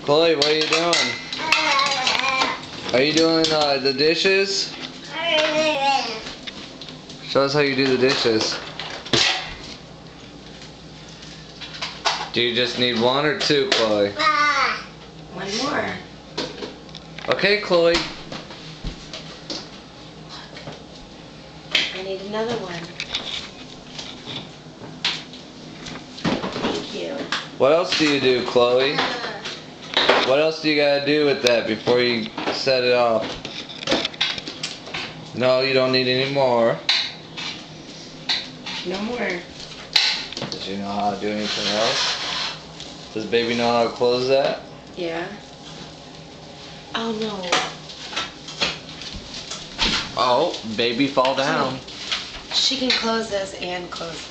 Chloe, what are you doing? Are you doing the dishes? Show us how you do the dishes. Do you just need one or two, Chloe? One more. Okay, Chloe. I need another one. Thank you. What else do you do, Chloe? What else do you gotta do with that before you set it off? No, you don't need any more. No more. Does you know how to do anything else? Does baby know how to close that? Yeah. Oh no. Oh, baby fall down. She can close this and close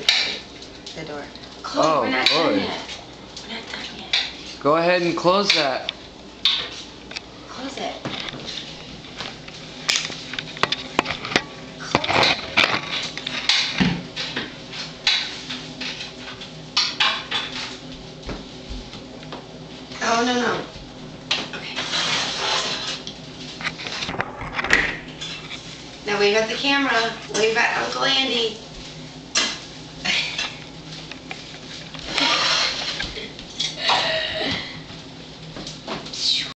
the door. Chloe, Oh, we're not Chloe. done yet. We're not done yet. Go ahead and close that. Close it. Oh, no. Okay. Now wave at the camera. Wave at Uncle Andy.